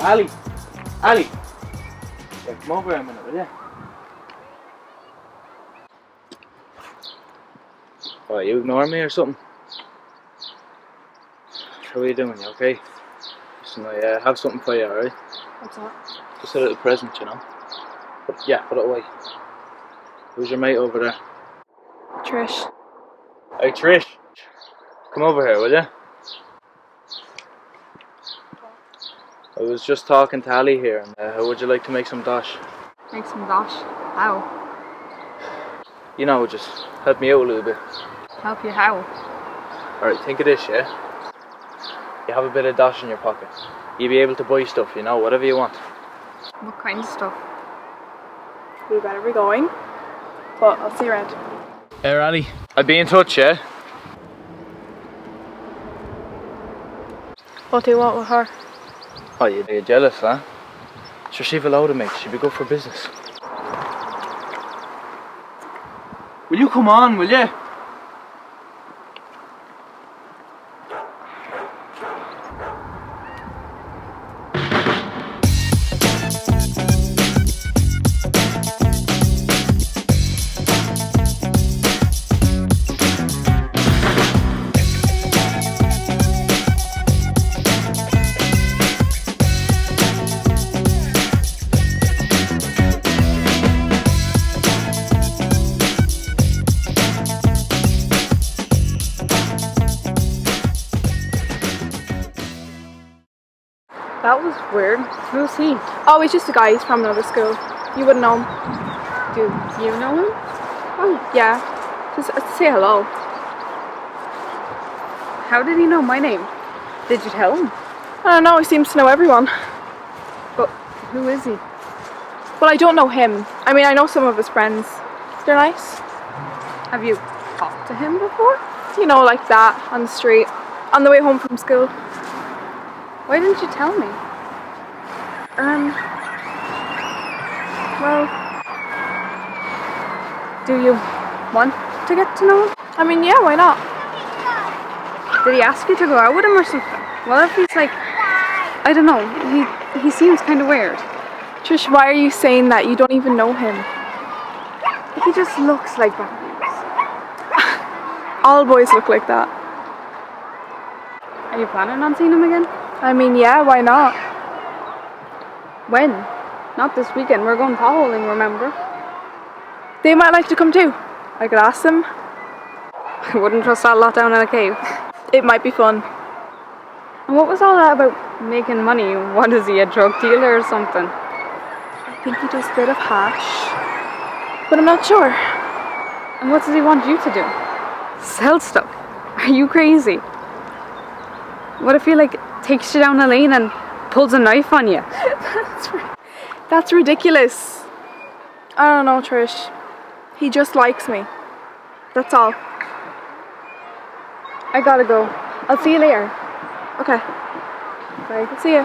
Ali! Ali! Yeah, come over here a minute, will you? What, you ignore me or something? How are you doing? You okay? Listen, I have something for you, alright? What's that? Just a little present, you know? Yeah, put it away. Who's your mate over there? Trish. Hey Trish! Come over here, will you? I was just talking to Ali here, and how would you like to make some dosh? Make some dosh. How? You know, just help me out a little bit. Help you how? Alright, think of this, yeah? You have a bit of dosh in your pocket. You'll be able to buy stuff, you know, whatever you want. What kind of stuff? We better be going, but I'll see you around. Hey Ali, I'll be in touch, yeah? What do you want with her? Oh, you're jealous, huh? Sure, she've a load of mates, she'd be good for business. Will you come on, will you? That was weird. Who's he? Oh, he's just a guy. He's from another school. You wouldn't know him. Do you know him? Oh, yeah. Just say hello. How did he know my name? Did you tell him? I don't know. He seems to know everyone. But who is he? Well, I don't know him. I mean, I know some of his friends. They're nice. Have you talked to him before? You know, like that, on the street, on the way home from school. Why didn't you tell me? Well, Do you want to get to know him? I mean, yeah, why not? Did he ask you to go out with him or something? Well, if he's like, I don't know, he seems kind of weird. Trish, why are you saying that? You don't even know him. He just looks like that. All boys look like that. Are you planning on seeing him again? I mean, yeah, why not? When? Not this weekend. We're going potholing, remember? They might like to come too. I could ask them. I wouldn't trust that lot down in a cave. It might be fun. And what was all that about making money? What is he, a drug dealer or something? I think he does a bit of hash, but I'm not sure. And what does he want you to do? Sell stuff? Are you crazy? What if he takes you down a lane and pulls a knife on you? That's ridiculous. I don't know, Trish. He just likes me. That's all. I gotta go. I'll see you later. Okay. Bye. See ya.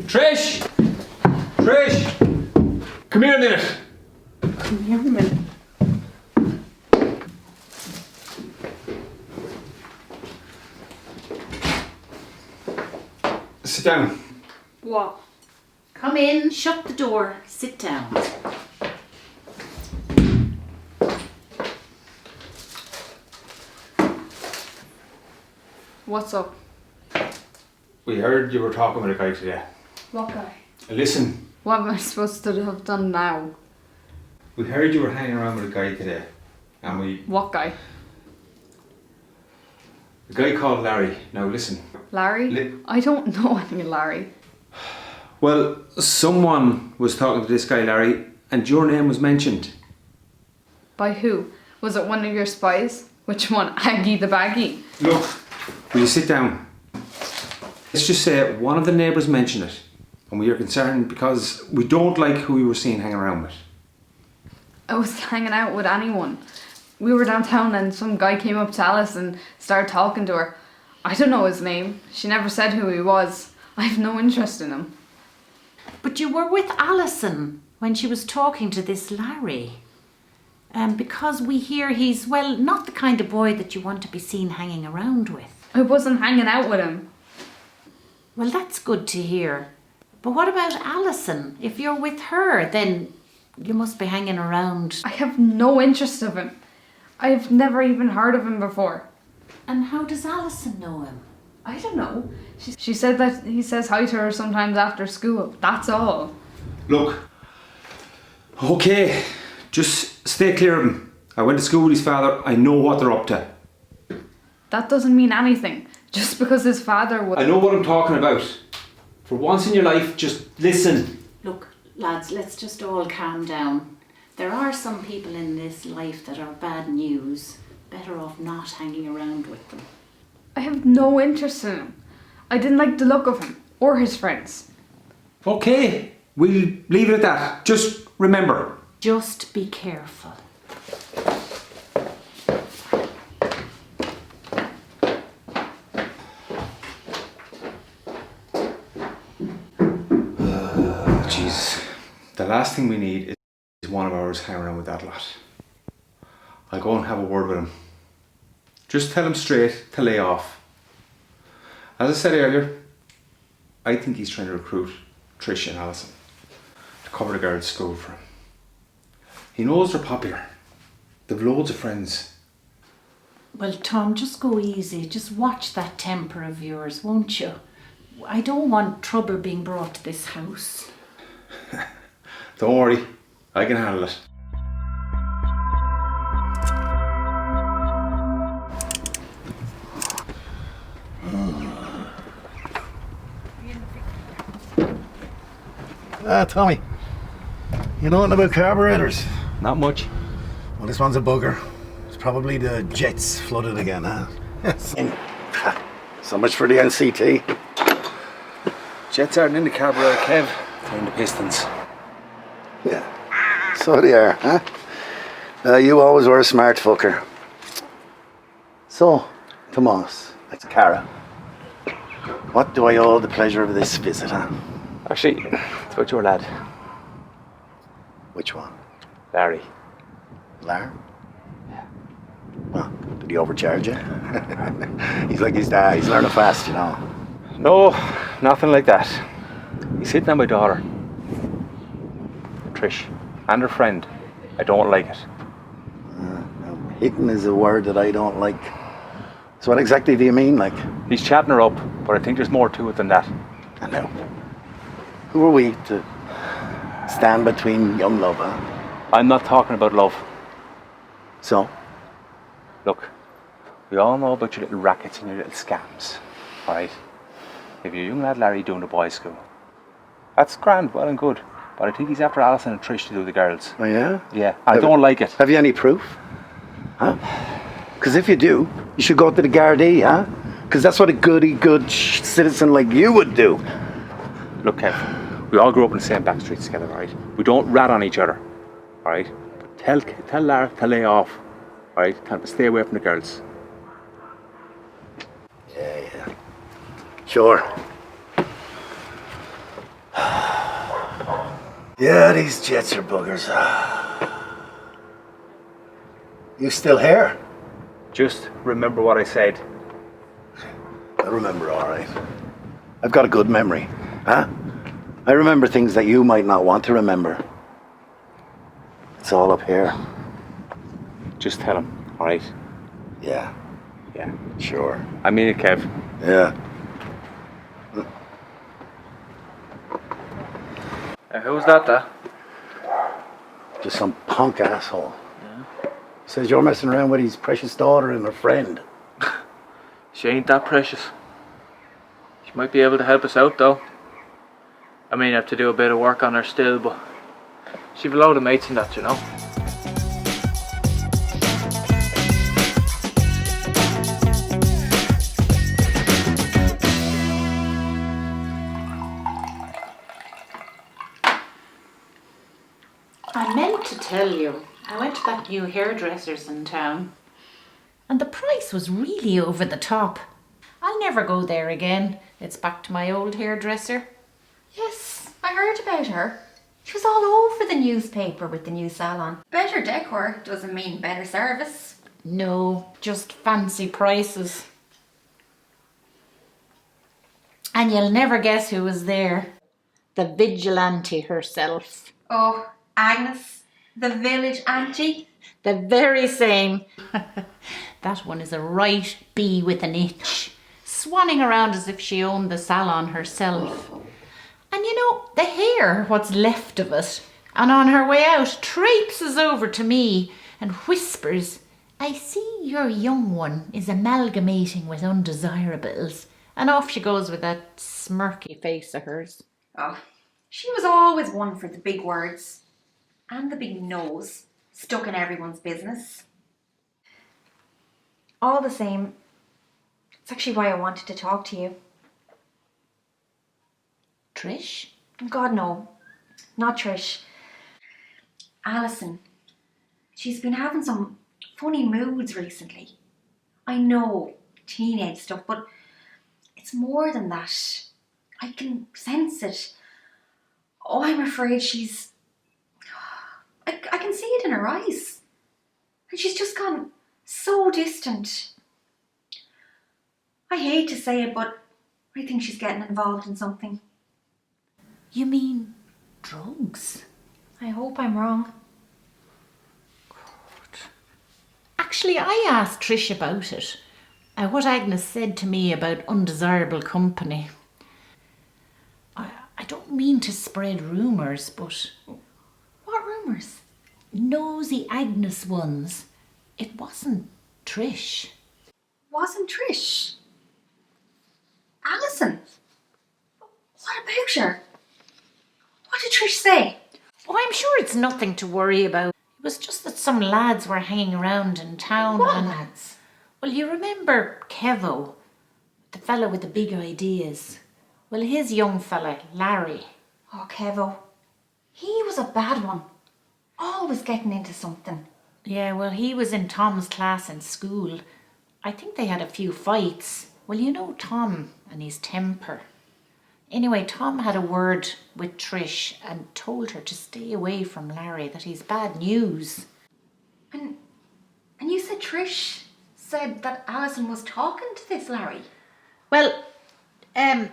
Trish! Trish! Come here a minute. Come here a minute. Sit down. What? Come in, shut the door, sit down. What's up? We heard you were talking with a guy today. What guy? Listen, What am I supposed to have done now? we heard you were hanging around with a guy today. And What guy? the guy called Larry. Now listen. Larry? I don't know any Larry. Well, someone was talking to this guy Larry and your name was mentioned. By who? Was it one of your spies? Which one? Aggie the Baggy? Look, will you sit down? Let's just say one of the neighbours mentioned it. And we are concerned because we don't like who we were seen hanging around with. I was hanging out with anyone. We were downtown and some guy came up to Alison and started talking to her. I don't know his name. She never said who he was. I have no interest in him. But you were with Alison when she was talking to this Larry. Because we hear he's, well, not the kind of boy that you want to be seen hanging around with. I wasn't hanging out with him. Well, that's good to hear. But what about Alison? If you're with her, then you must be hanging around. I have no interest of him. I've never even heard of him before. And how does Alison know him? I don't know. She said that he says hi to her sometimes after school. That's all. Look. Okay. Just stay clear of him. I went to school with his father. I know what they're up to. That doesn't mean anything. Just because his father would... I know what I'm talking about. For once in your life, just listen. Look, lads, let's just all calm down. There are some people in this life that are bad news. Better off not hanging around with them. I have no interest in him. I didn't like the look of him or his friends. Okay, we'll leave it at that. Just remember. Just be careful. Jeez, the last thing we need is one of ours hanging around with that lot. I'll go and have a word with him. Just tell him straight to lay off. As I said earlier, I think he's trying to recruit Trish and Allison to cover the girls' school for him. He knows they're popular. They've loads of friends. Well, Tom, just go easy. Just watch that temper of yours, won't you? I don't want trouble being brought to this house. Don't worry, I can handle it. Tommy, you know nothing about carburetors? Not much. Well, this one's a bugger. It's probably the jets flooded again, huh? Yes. So much for the NCT. Jets aren't in the carburetor, Kev. They're in the pistons. Yeah, so they are, huh? You always were a smart fucker. So, Tomas, that's Cara. What do I owe the pleasure of this visit, huh? Actually, it's about your lad. Which one? Larry. Larry? Yeah. Well, did he overcharge you? He's like his dad, he's learning fast, you know. No, nothing like that. He's hitting on my daughter. Trish. And her friend. I don't like it. Hitting is a word that I don't like. So what exactly do you mean, like? He's chatting her up, but I think there's more to it than that. I know. Who are we to stand between young love, huh? I'm not talking about love. So? Look, we all know about your little rackets and your little scams, alright? If your young lad Larry doing the boys' school, that's grand, well and good. But I think he's after Alison and Trish to do the girls. Oh yeah? Yeah, I don't like it. Have you any proof? Huh? Because if you do, you should go to the Gardaí, huh? Because that's what a good citizen like you would do. Look, Kev, we all grew up in the same back streets together, right? We don't rat on each other, alright? But tell Lara to lay off, alright? Tell him to stay away from the girls. Yeah. Sure. Yeah, these jets are buggers. You still here? Just remember what I said. I remember, all right. I've got a good memory, huh? I remember things that you might not want to remember. It's all up here. Just tell him, alright? Yeah, Yeah. sure. I mean it, Kev. Yeah. Who's that? Just some punk asshole. Yeah. Says you're messing around with his precious daughter and her friend. She ain't that precious. She might be able to help us out though. I mean, I have to do a bit of work on her still, but she've a load of mates and that, you know. I meant to tell you, I went to that new hairdresser's in town, and the price was really over the top. I'll never go there again. It's back to my old hairdresser. Yes, I heard about her. She was all over the newspaper with the new salon. Better decor doesn't mean better service. No, just fancy prices. And you'll never guess who was there. The vigilante herself. Oh, Agnes, the village auntie. The very same. That one is a right bee with an itch, swanning around as if she owned the salon herself. And you know, the hair, what's left of it, and on her way out traipses over to me and whispers, "I see your young one is amalgamating with undesirables." And off she goes with that smirky face of hers. Oh, she was always one for the big words. And the big nose, stuck in everyone's business. All the same, it's actually why I wanted to talk to you. Trish? God, no. Not Trish. Alison. She's been having some funny moods recently. I know, teenage stuff, but it's more than that. I can sense it. Oh, I'm afraid she's... I can see it in her eyes. And she's just gone so distant. I hate to say it, but I think she's getting involved in something. You mean drugs? I hope I'm wrong. Actually, I asked Trish about it. What Agnes said to me about undesirable company. I don't mean to spread rumours, but... What rumours? Nosy Agnes ones. It wasn't Trish. Wasn't Trish? Alison? What about her? What did Trish say? Oh, I'm sure it's nothing to worry about. It was just that some lads were hanging around in town. What and... lads? Well, you remember Kevo, the fellow with the big ideas. Well, his young fella, Larry. Oh, Kevo. He was a bad one. Always getting into something. Yeah, well, he was in Tom's class in school. I think they had a few fights. Well, you know Tom and his temper. Anyway, Tom had a word with Trish and told her to stay away from Larry, that he's bad news. And you said Trish said that Alison was talking to this Larry? Well,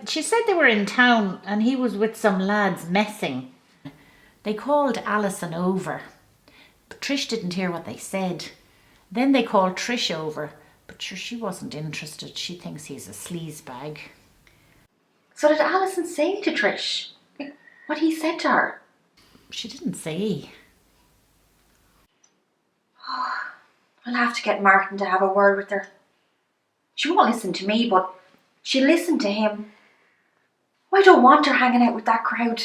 she said they were in town and he was with some lads messing. They called Alison over, but Trish didn't hear what they said. Then they called Trish over, but sure, she wasn't interested. She thinks he's a sleazebag. So did Alison say to Trish what he said to her? She didn't say. I'll have to get Martin to have a word with her. She won't listen to me, but she'll listen to him. I don't want her hanging out with that crowd.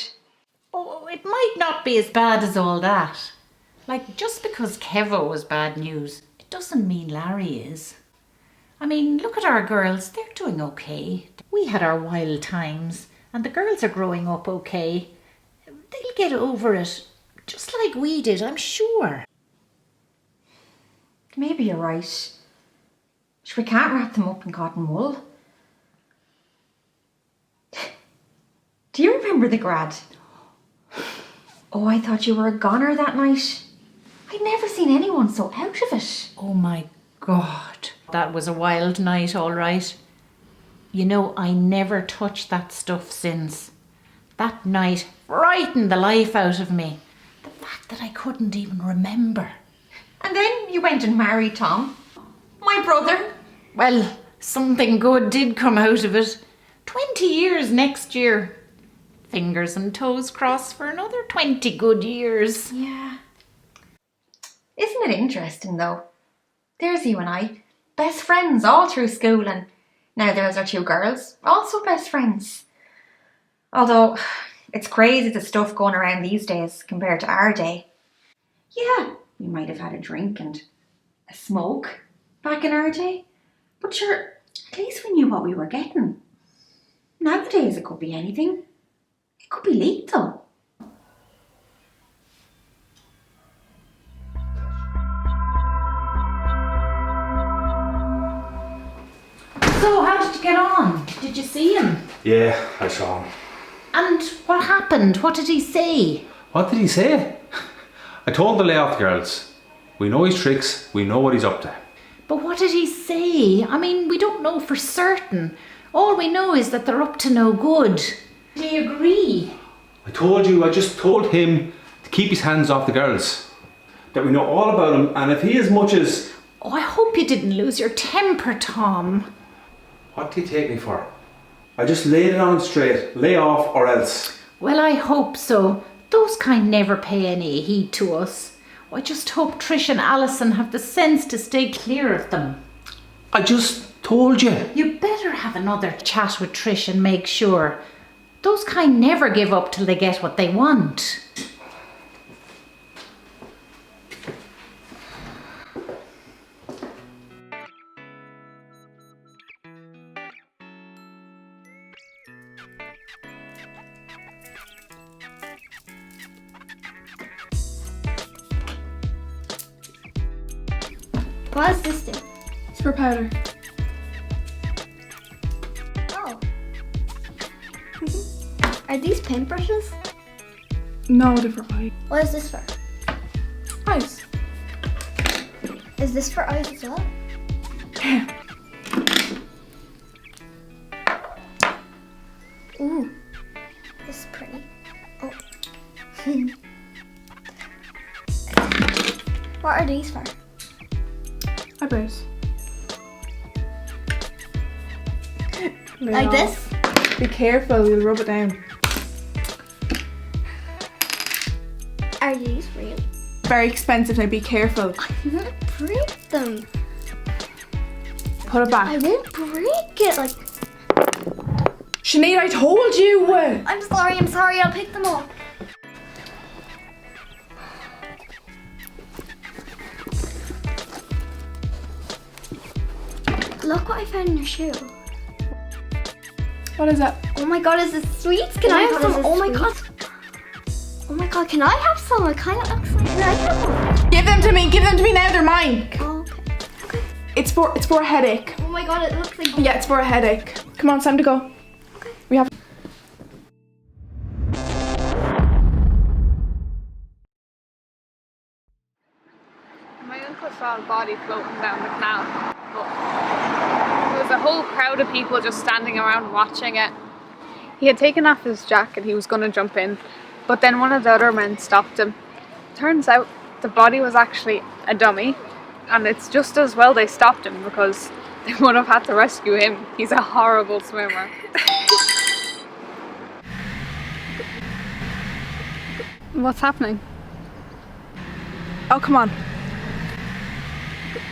Oh, it might not be as bad as all that. Like, just because Kevo was bad news, it doesn't mean Larry is. I mean, look at our girls, they're doing okay. We had our wild times, and the girls are growing up okay. They'll get over it, just like we did, I'm sure. Maybe you're right. We can't wrap them up in cotton wool. Do you remember the grad? Oh, I thought you were a goner that night. I'd never seen anyone so out of it. Oh my God. That was a wild night, all right. You know, I never touched that stuff since. That night frightened the life out of me. The fact that I couldn't even remember. And then you went and married Tom, my brother. Well, something good did come out of it. 20 years next year. Fingers and toes crossed for another 20 good years. Yeah. Isn't it interesting though? There's you and I, best friends all through school, and now there's our two girls, also best friends. Although, it's crazy the stuff going around these days compared to our day. Yeah, we might have had a drink and a smoke back in our day, but sure, at least we knew what we were getting. Nowadays it could be anything. It could be lethal. So, how did you get on? Did you see him? Yeah, I saw him. And what happened? What did he say? What did he say? I told him to lay off the girls. We know his tricks, we know what he's up to. But what did he say? I mean, we don't know for certain. All we know is that they're up to no good. Did he agree? I just told him to keep his hands off the girls. That we know all about him, and if he as much as... Oh, I hope you didn't lose your temper, Tom. What do you take me for? I just laid it on straight. Lay off or else. Well, I hope so. Those kind never pay any heed to us. I just hope Trish and Allison have the sense to stay clear of them. I just told you. You better have another chat with Trish and make sure. Those kind never give up till they get what they want. What does this do? It's for powder. Oh. Are these paintbrushes? No, different way. What is this for? Eyes. Is this for eyes as well? Yeah. Ooh. This is pretty. Oh. What are these for? Eyebrows. Like this? Be careful, you'll rub it down. Are these real? Very expensive, now be careful. I'm gonna break them. Put it back. I won't break it. Like, Sinead, I told you! I'm sorry, I'll pick them up. Look what I found in your shoe. What is that? Oh my god, is this sweets? Can I have some? Oh my god. Oh my god, can I have some? It kind of looks like... Can I have one? Give them to me now, they're mine. Oh, okay. It's for a headache. Oh my god, it looks like... Yeah, it's for a headache. Come on, it's time to go. Okay. We have... My uncle saw a body floating down the canal. But there was a whole crowd of people just standing around watching it. He had taken off his jacket, he was going to jump in, but then one of the other men stopped him. Turns out the body was actually a dummy, and it's just as well they stopped him because they would have had to rescue him. He's a horrible swimmer. What's happening? Oh, come on.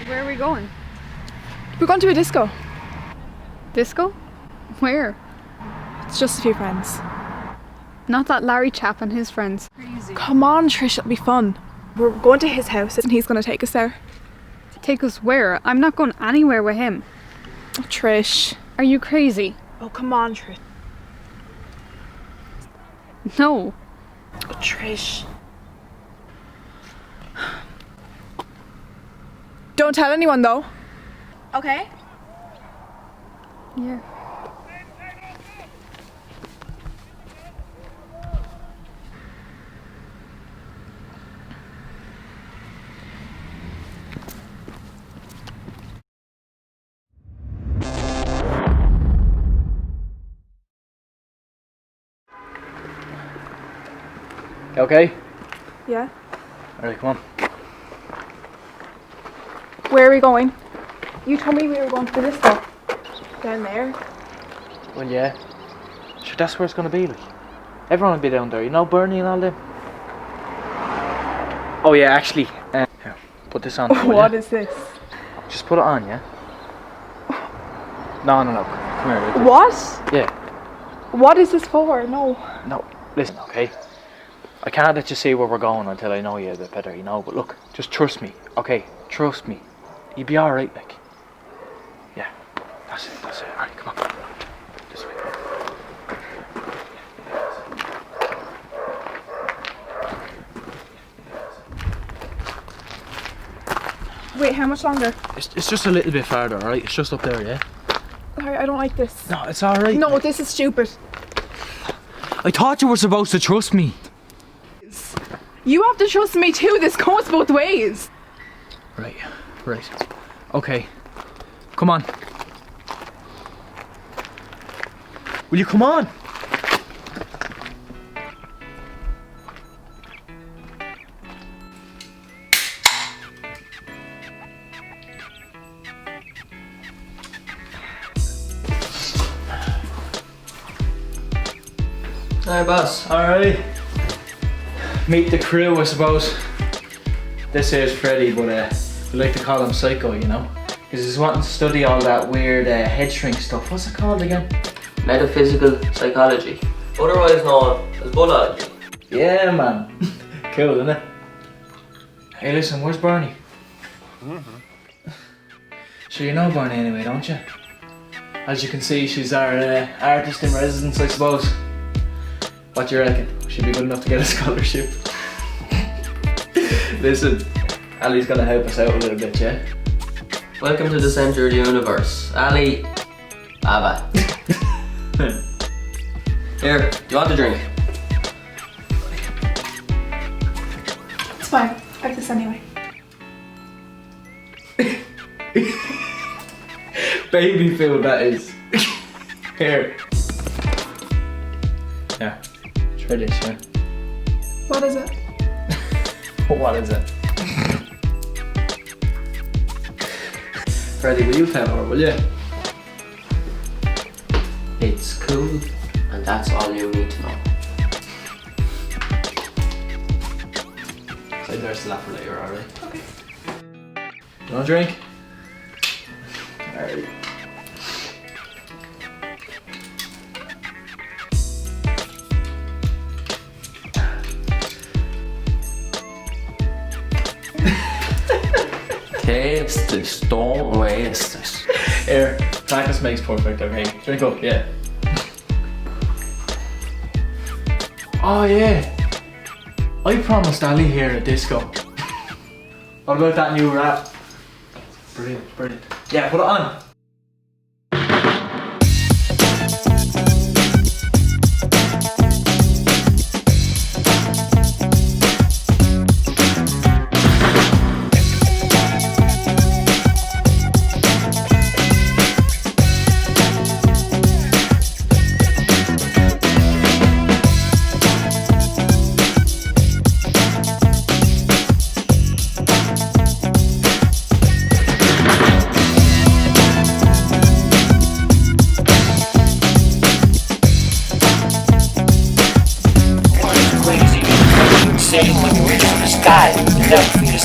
Where are we going? We're going to a disco. Disco? Where? It's just a few friends. Not that Larry chap and his friends. Crazy. Come on, Trish, it'll be fun. We're going to his house and he's going to take us there. Take us where? I'm not going anywhere with him. Oh, Trish. Are you crazy? Oh, come on, Trish. No. Oh, Trish. Don't tell anyone though. Okay? Yeah. Okay? Yeah. Alright, come on. Where are we going? You told me we were going to the disco. Down there. Well, yeah. Sure, that's where it's gonna be, like. Everyone will be down there, you know, Bernie and all them. Oh, yeah, actually, here, put this on. What is this? Just put it on, yeah? No. Come here. Look. What? Yeah. What is this for? No. No, listen, okay? I can't let you see where we're going until I know you a bit better, you know? But look, just trust me, okay? Trust me. You'll be alright, like. Yeah, that's it. Alright, come on. This way. Wait, how much longer? It's just a little bit farther, alright? It's just up there, yeah? Sorry, I don't like this. No, it's alright. No, this is stupid. I thought you were supposed to trust me. You have to trust me too. This goes both ways. Right. Okay. Come on. Will you come on? Hi, boss. Alright. Meet the crew, I suppose. This here's Freddy, but we like to call him Psycho, you know? Because he's wanting to study all that weird head shrink stuff. What's it called again? Metaphysical psychology, otherwise known as bullology. Yeah, man. Cool, isn't it? Hey, listen, where's Barney? Sure, you know Barney anyway, don't you? As you can see, she's our artist in residence, I suppose. What do you reckon? She'd be good enough to get a scholarship. Listen, Ali's gonna help us out a little bit, yeah? Welcome to the centre of the universe. Ali, Ava. Here, do you want a drink? It's fine. I have this anyway. Baby food, that is. Here. Yeah. Try this, yeah. What is it? What is it? Freddy, will you tell her, will you? It's cool, and that's all you need to know. Save the rest of that for later, alright? Okay. You want a drink? Alright. Taste this, don't waste it. Here, practice makes perfect, okay? Drink up, yeah. Oh yeah. I promised Ali here a disco. What about that new rap? Brilliant, brilliant. Yeah, put it on.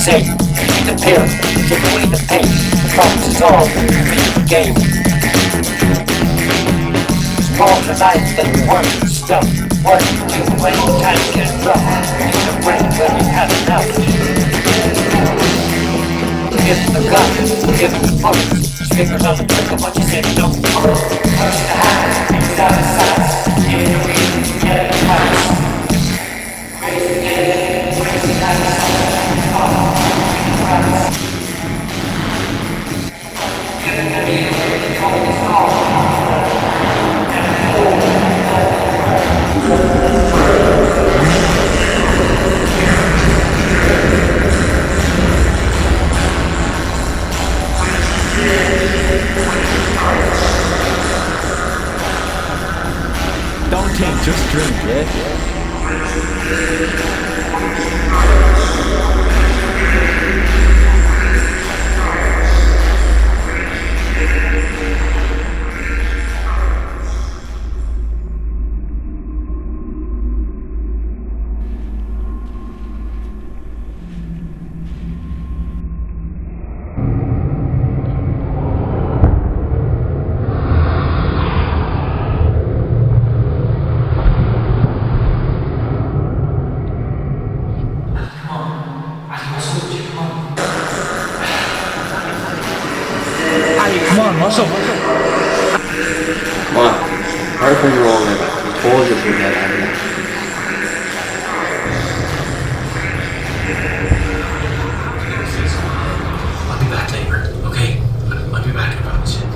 Say, be the pill, take away the pain, the promise is all, be the game. It's more to life than work and stuff, work you when the time gets rough, use the brain when you've had enough. Give it the gun, give it the bullets, fingers on the trigger, but you said no. Push the hand, without a size, get it away, get it fast. Don't think, just drink, yeah? Come on, what's up? Come on, hurry from your own way back. I told you to get out of there. I'll be back later, okay? I'll be back, I promise you.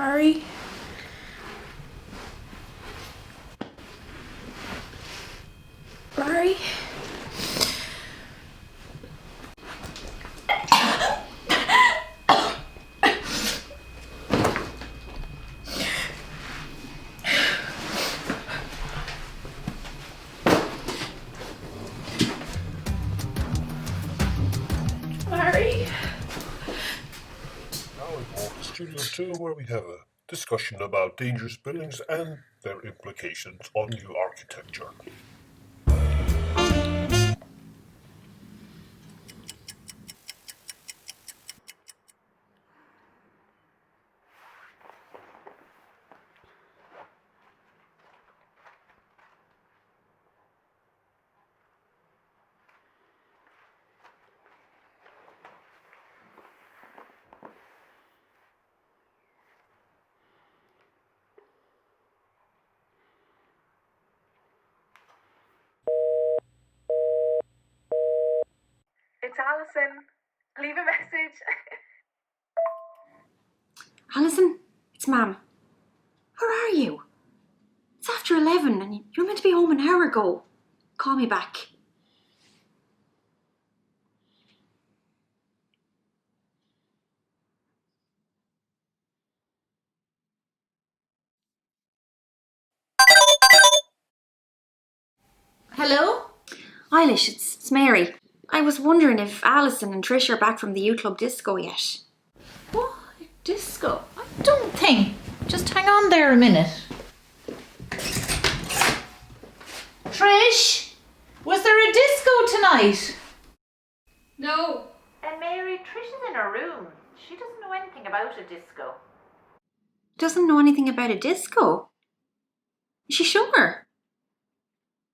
Larry. Larry. Larry. Now we walk to Studio 2 where we have a discussion about dangerous buildings and their implications on new architecture. It's Alison. Leave a message. Alison, it's Mam. Where are you? It's after 11 and you're meant to be home an hour ago. Call me back. Hello? Eilish, it's Mary. I was wondering if Alison and Trish are back from the U Club disco yet. What? Disco? I don't think. Just hang on there a minute. Trish? Was there a disco tonight? No. And Mary, Trish is in her room. She doesn't know anything about a disco. Doesn't know anything about a disco? Is she sure?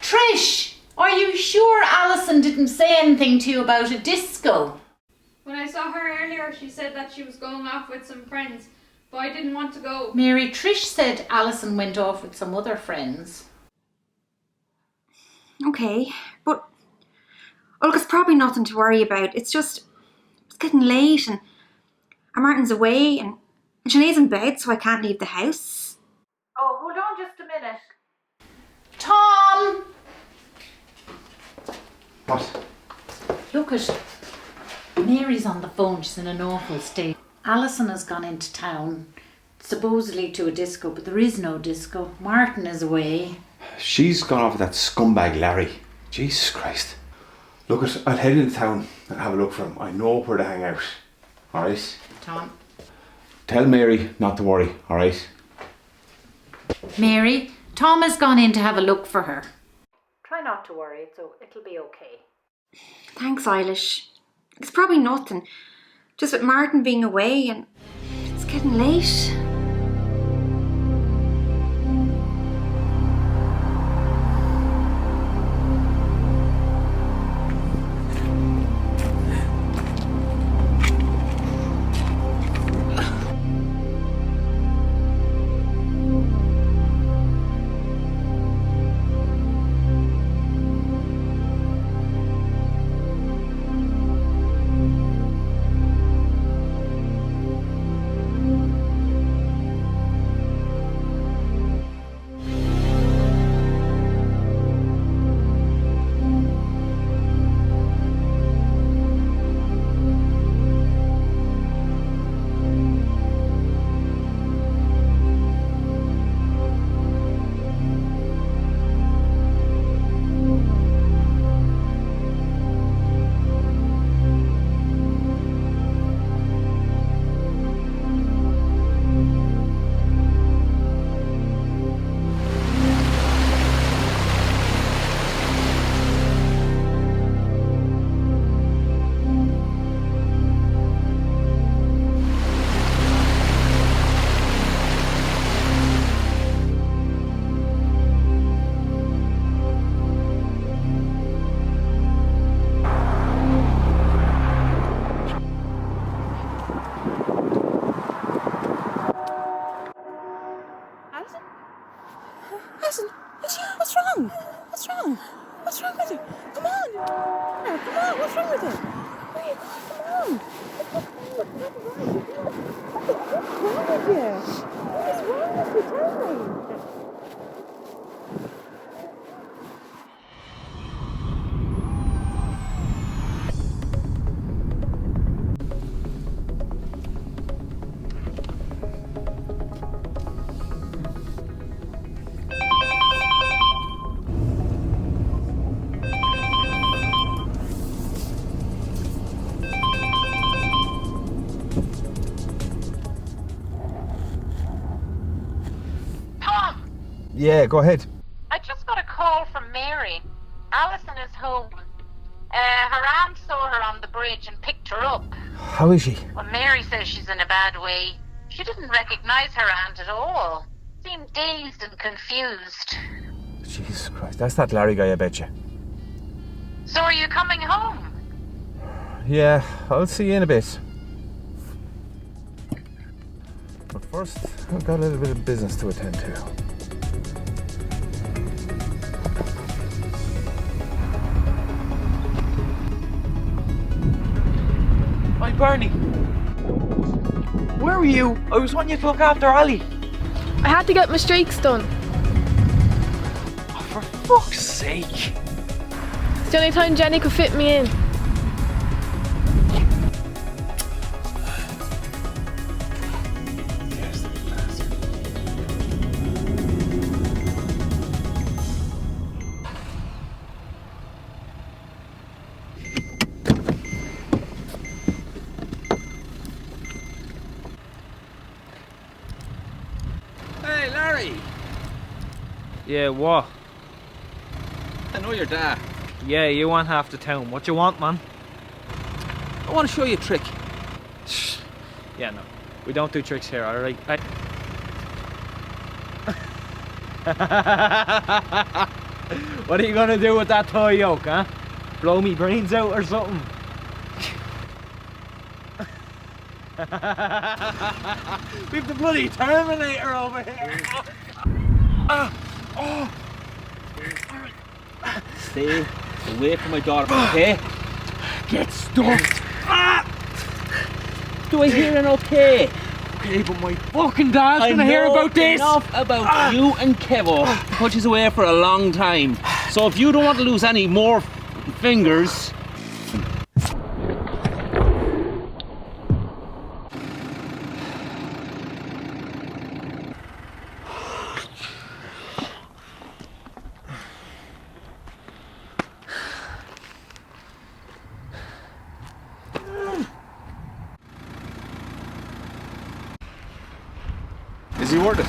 Trish! Are you sure Alison didn't say anything to you about a disco? When I saw her earlier, she said that she was going off with some friends, but I didn't want to go. Mary, Trish said Alison went off with some other friends. Okay, but look, it's probably nothing to worry about. It's getting late and Martin's away and Sinead's in bed, so I can't leave the house. Oh, hold on just a minute. Tom! What? Look at Mary's on the phone. She's in an awful state. Alison has gone into town, supposedly to a disco, but there is no disco. Martin is away. She's gone off with that scumbag Larry. Jesus Christ. Look, I'll head into town and have a look for him. I know where to hang out. Alright? Tom. Tell Mary not to worry, alright? Mary, Tom has gone in to have a look for her. Try not to worry, so it'll be okay. Thanks, Eilish. It's probably nothing. Just with Martin being away and it's getting late. Alison, what's wrong? What's wrong? What's wrong with her? Come on! Come on, what's wrong with her? Come on! Yeah, go ahead. I just got a call from Mary. Alison is home. Her aunt saw her on the bridge and picked her up. How is she? Well, Mary says she's in a bad way. She didn't recognise her aunt at all. Seemed dazed and confused. Jesus Christ, that's that Larry guy, I bet you. So are you coming home? Yeah, I'll see you in a bit. But first, I've got a little bit of business to attend to. Hi, Barney. Where were you? I was wanting you to look after Ali. I had to get my streaks done. Oh, for fuck's sake. It's the only time Jenny could fit me in. Hey, Larry! Yeah, what? I know your dad. Yeah, you want half the town. What you want, man? I want to show you a trick. Yeah, no. We don't do tricks here, alright? What are you gonna do with that toy yoke, huh? Blow me brains out or something? We've the bloody Terminator over here! Stay away from my daughter, okay? Get stuffed! Do I hear an okay? Okay, but my fucking dad's gonna hear about this! Enough about you and Kevo to put you away for a long time. So if you don't want to lose any more fingers... Is he worth it?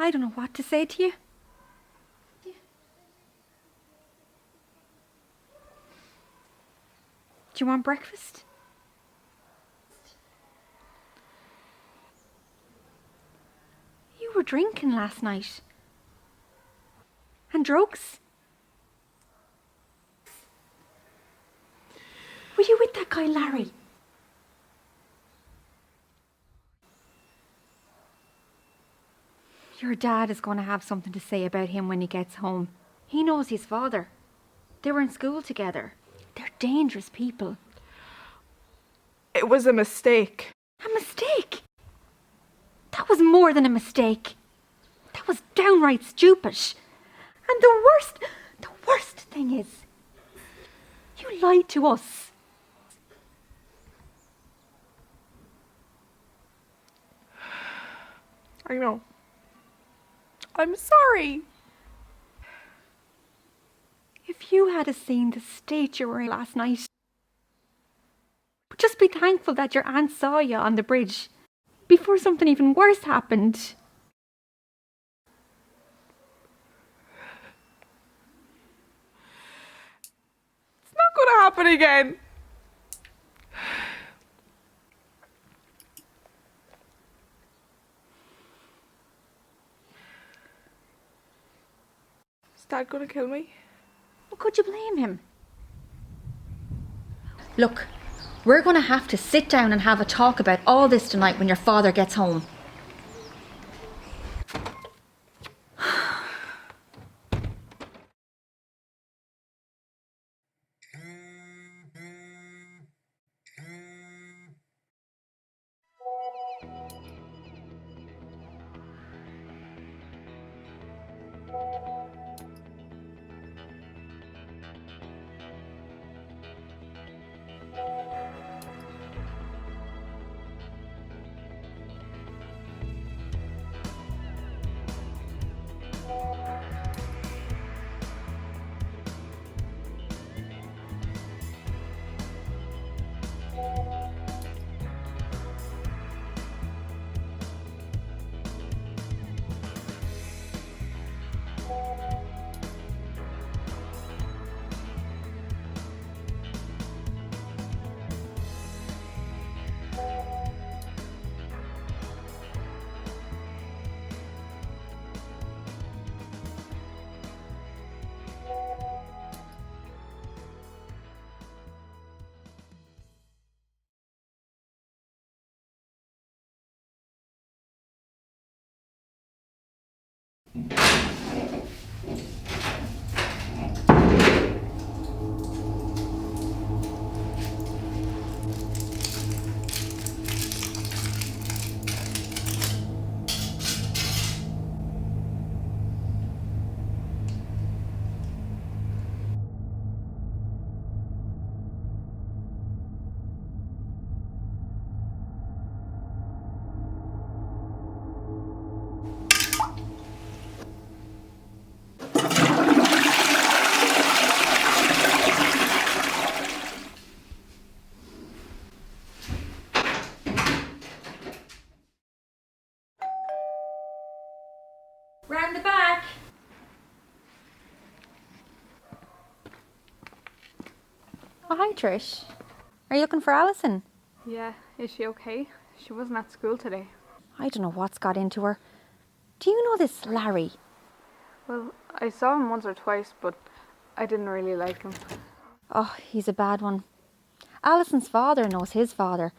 I don't know what to say to you. Do you want breakfast? You were drinking last night. And drugs. Were you with that guy Larry? Your dad is going to have something to say about him when he gets home. He knows his father. They were in school together. They're dangerous people. It was a mistake. A mistake? That was more than a mistake. That was downright stupid. And the worst thing is, you lied to us. I know. I'm sorry. If you had seen the state you were in last night, but just be thankful that your aunt saw you on the bridge before something even worse happened. It's not going to happen again. Is Dad going to kill me? Well, could you blame him? Look, we're going to have to sit down and have a talk about all this tonight when your father gets home. Round the back. Oh, hi Trish. Are you looking for Alison? Yeah, is she okay? She wasn't at school today. I don't know what's got into her. Do you know this Larry? Well, I saw him once or twice, but I didn't really like him. Oh, he's a bad one. Alison's father knows his father.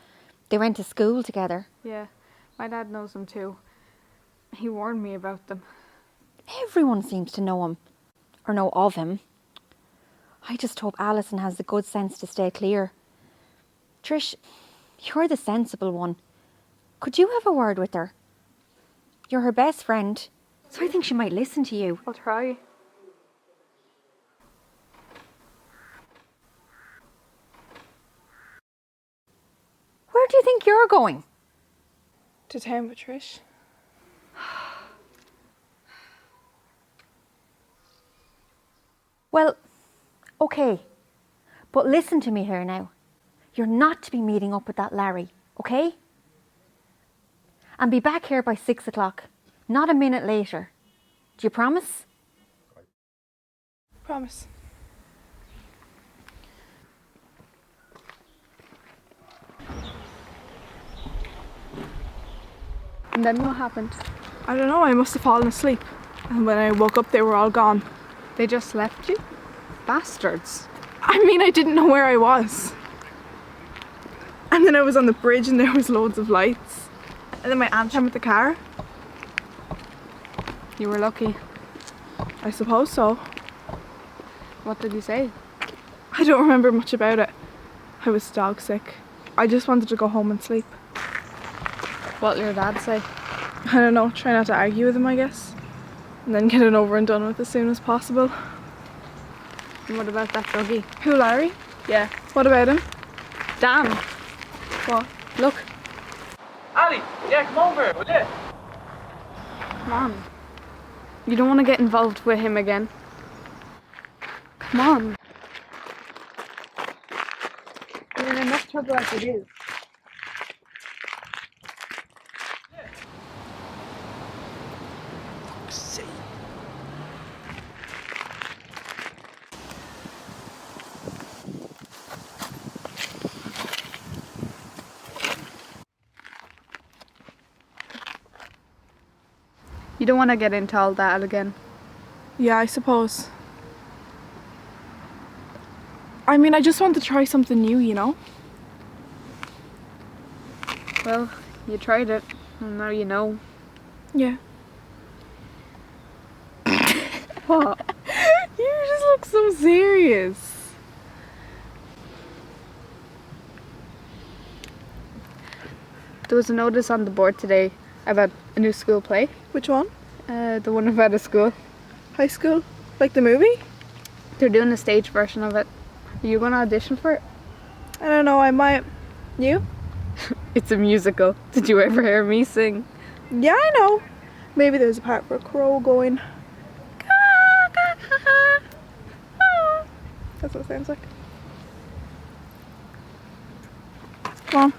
They went to school together. Yeah, my dad knows him too. He warned me about them. Everyone seems to know him, or know of him. I just hope Alison has the good sense to stay clear. Trish, you're the sensible one. Could you have a word with her? You're her best friend, so I think she might listen to you. I'll try. Where do you think you're going? To town with Trish. Well, okay, but listen to me here now. You're not to be meeting up with that Larry, okay? And be back here by 6 o'clock, not a minute later. Do you promise? Promise. And then what happened? I don't know, I must have fallen asleep. And when I woke up, they were all gone. They just left you? Bastards. I mean, I didn't know where I was. And then I was on the bridge and there was loads of lights. And then my aunt came with the car. You were lucky. I suppose so. What did he say? I don't remember much about it. I was dog sick. I just wanted to go home and sleep. What did your dad say? I don't know, try not to argue with him, I guess. And then get it over and done with as soon as possible. And what about that druggie? Who, Larry? Yeah. What about him? Dan. What? Look. Ali, yeah, come over, will you? Come on. You don't want to get involved with him again. Come on. You're in enough trouble as it is. You don't want to get into all that again. Yeah, I suppose. I mean, I just want to try something new, you know? Well, you tried it, and now you know. Yeah. What? You just look so serious. There was a notice on the board today about a new school play. Which one? The one about a school. High school? Like the movie? They're doing a stage version of it. Are you going to audition for it? I don't know, I might. You? It's a musical. Did you ever hear me sing? Yeah, I know. Maybe there's a part for a crow going. That's what it sounds like. Come on.